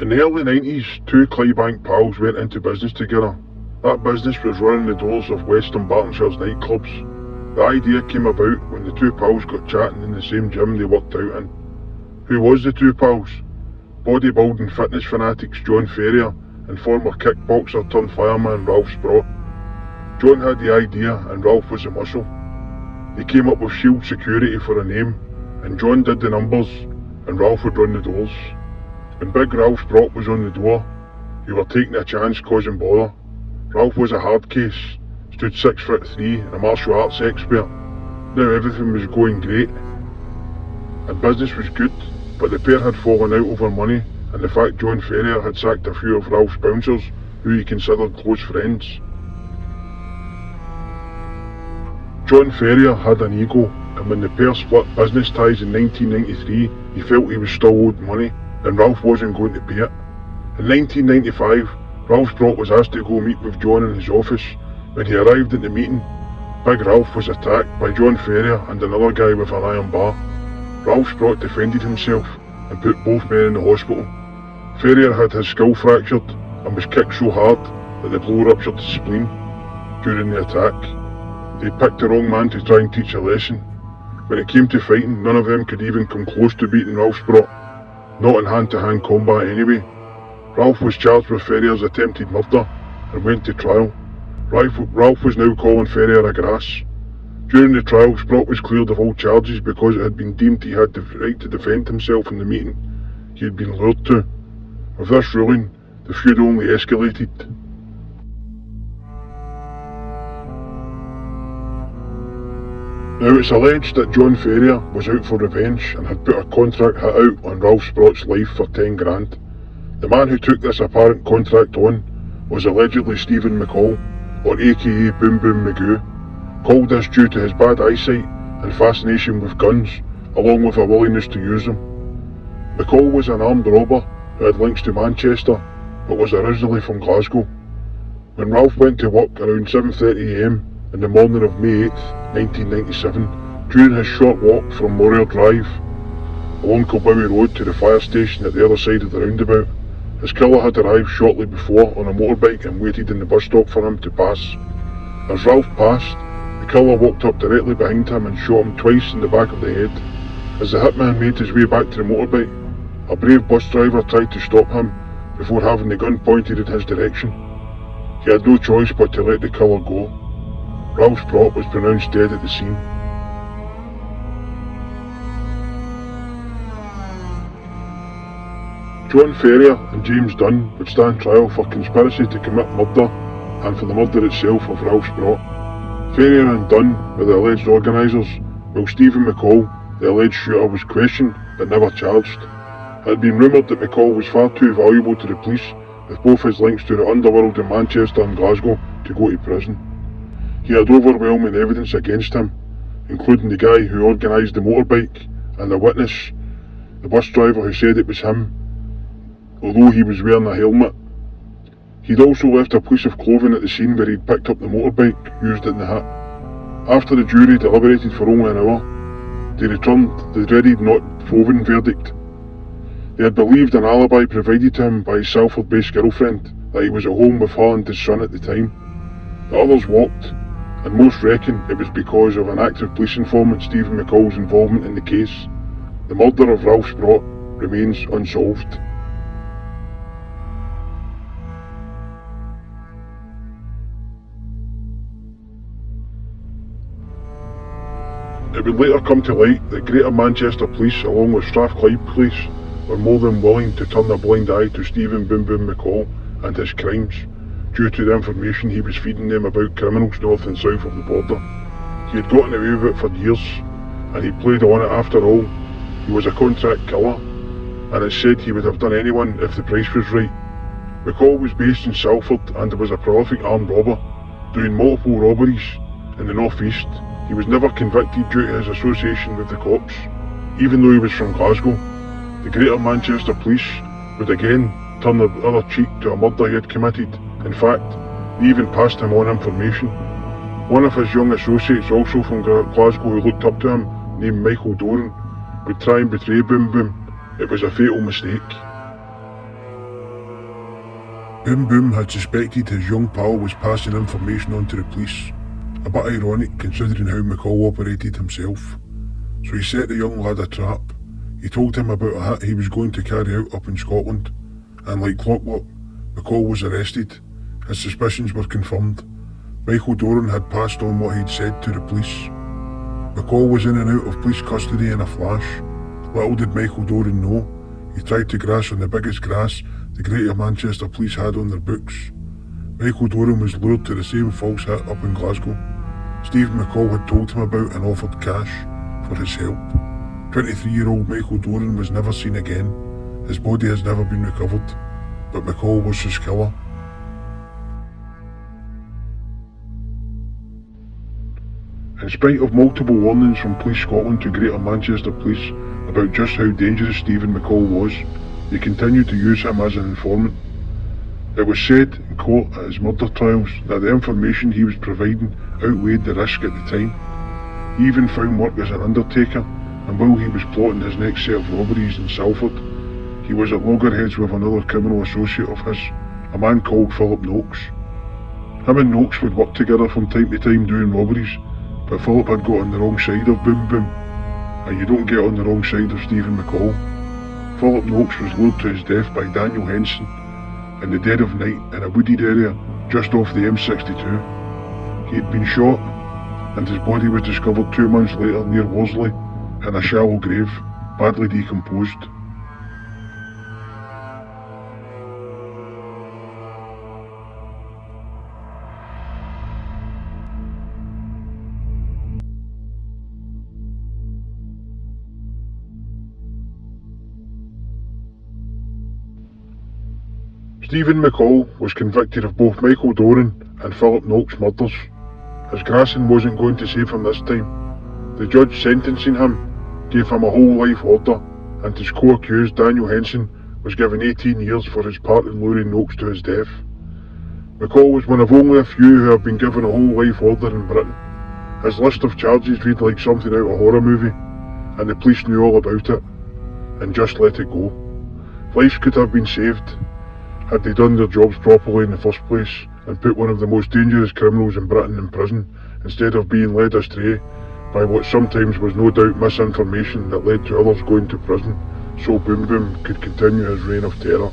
In the early 90s, two Clydebank pals went into business together. That business was running the doors of Western Bartonshire's nightclubs. The idea came about when the two pals got chatting in the same gym they worked out in. Who was the two pals? Bodybuilding fitness fanatics John Ferrier and former kickboxer turned fireman Ralph Sprott. John had the idea and Ralph was the muscle. They came up with Shield Security for a name, and John did the numbers and Ralph would run the doors. When big Ralph Sprott was on the door, you were taking a chance causing bother. Ralph was a hard case, stood 6'3" and a martial arts expert. Now everything was going great and business was good, but the pair had fallen out over money and the fact John Ferrier had sacked a few of Ralph's bouncers who he considered close friends. John Ferrier had an ego, and when the pair split business ties in 1993, he felt he was still owed money and Ralph wasn't going to pay it. In 1995, Ralph Sprott was asked to go meet with John in his office. When he arrived at the meeting, Big Ralph was attacked by John Ferrier and another guy with an iron bar. Ralph Sprott defended himself and put both men in the hospital. Ferrier had his skull fractured and was kicked so hard that the blow ruptured his spleen during the attack. They picked the wrong man to try and teach a lesson. When it came to fighting, none of them could even come close to beating Ralph Sprott, not in hand-to-hand combat anyway. Ralph was charged with Ferrier's attempted murder and went to trial. Ralph was now calling Ferrier a grass. During the trial, Sprott was cleared of all charges because it had been deemed he had the right to defend himself in the meeting he had been lured to. With this ruling, the feud only escalated. Now it's alleged that John Ferrier was out for revenge and had put a contract hit out on Ralph Sprott's life for 10 grand. The man who took this apparent contract on was allegedly Stephen McColl, or aka Boom Boom Magoo, called this due to his bad eyesight and fascination with guns, along with a willingness to use them. McColl was an armed robber who had links to Manchester, but was originally from Glasgow. When Ralph went to work around 7:30 AM in the morning of May 8th, 1997, during his short walk from Morier Drive along Kilbowie Road to the fire station at the other side of the roundabout, his killer had arrived shortly before on a motorbike and waited in the bus stop for him to pass. As Ralph passed, the killer walked up directly behind him and shot him twice in the back of the head. As the hitman made his way back to the motorbike, a brave bus driver tried to stop him before having the gun pointed in his direction. He had no choice but to let the killer go. Ralph Sprott was pronounced dead at the scene. John Ferrier and James Dunn would stand trial for conspiracy to commit murder and for the murder itself of Ralph Sprott. Ferrier and Dunn were the alleged organisers, while Stephen McColl, the alleged shooter, was questioned but never charged. It had been rumoured that McColl was far too valuable to the police, with both his links to the underworld in Manchester and Glasgow, to go to prison. He had overwhelming evidence against him, including the guy who organised the motorbike and the witness, the bus driver who said it was him, although he was wearing a helmet. He'd also left a piece of clothing at the scene where he'd picked up the motorbike used in the hit. After the jury deliberated for only an hour, they returned the dreaded not proven verdict. They had believed an alibi provided to him by his Salford-based girlfriend that he was at home with her and his son at the time. The others walked, and most reckon it was because of an active police informant Stephen McColl's involvement in the case. The murder of Ralph Sprott remains unsolved. It would later come to light that Greater Manchester Police, along with Strathclyde Police, were more than willing to turn a blind eye to Stephen Boom Boom McColl and his crimes, due to the information he was feeding them about criminals north and south of the border. He had gotten away with it for years, and he played on it after all. He was a contract killer, and it said he would have done anyone if the price was right. McColl was based in Salford and was a prolific armed robber, doing multiple robberies in the north east. He was never convicted due to his association with the cops, even though he was from Glasgow. The Greater Manchester Police would again turn the other cheek to a murder he had committed. In fact, they even passed him on information. One of his young associates, also from Glasgow, who looked up to him, named Michael Doran, would try and betray Boom Boom. It was a fatal mistake. Boom Boom had suspected his young pal was passing information on to the police, a bit ironic considering how McColl operated himself. So he set the young lad a trap. He told him about a hit he was going to carry out up in Scotland, and like clockwork, McColl was arrested. His suspicions were confirmed. Michael Doran had passed on what he'd said to the police. McColl was in and out of police custody in a flash. Little did Michael Doran know, he tried to grass on the biggest grass the Greater Manchester Police had on their books. Michael Doran was lured to the same false hit up in Glasgow. Stephen McColl had told him about and offered cash for his help. 23-year-old Michael Doran was never seen again. His body has never been recovered, but McColl was his killer. In spite of multiple warnings from Police Scotland to Greater Manchester Police about just how dangerous Stephen McColl was, they continued to use him as an informant. It was said in court at his murder trials that the information he was providing outweighed the risk at the time. He even found work as an undertaker, and while he was plotting his next set of robberies in Salford, he was at loggerheads with another criminal associate of his, a man called Philip Noakes. Him and Noakes would work together from time to time doing robberies, but Philip had got on the wrong side of Boom Boom, and you don't get on the wrong side of Stephen McColl. Philip Noakes was lured to his death by Daniel Henson in the dead of night in a wooded area just off the M62. He had been shot, and his body was discovered 2 months later near Worsley in a shallow grave, badly decomposed. Stephen McColl was convicted of both Michael Doran and Philip Noakes' murders. His grassing wasn't going to save him this time. The judge sentencing him gave him a whole life order, and his co-accused Daniel Henson was given 18 years for his part in luring Noakes to his death. McColl was one of only a few who have been given a whole life order in Britain. His list of charges read like something out of a horror movie, and the police knew all about it, and just let it go. Lives could have been saved had they done their jobs properly in the first place and put one of the most dangerous criminals in Britain in prison, instead of being led astray by what sometimes was no doubt misinformation that led to others going to prison, so Boom Boom could continue his reign of terror.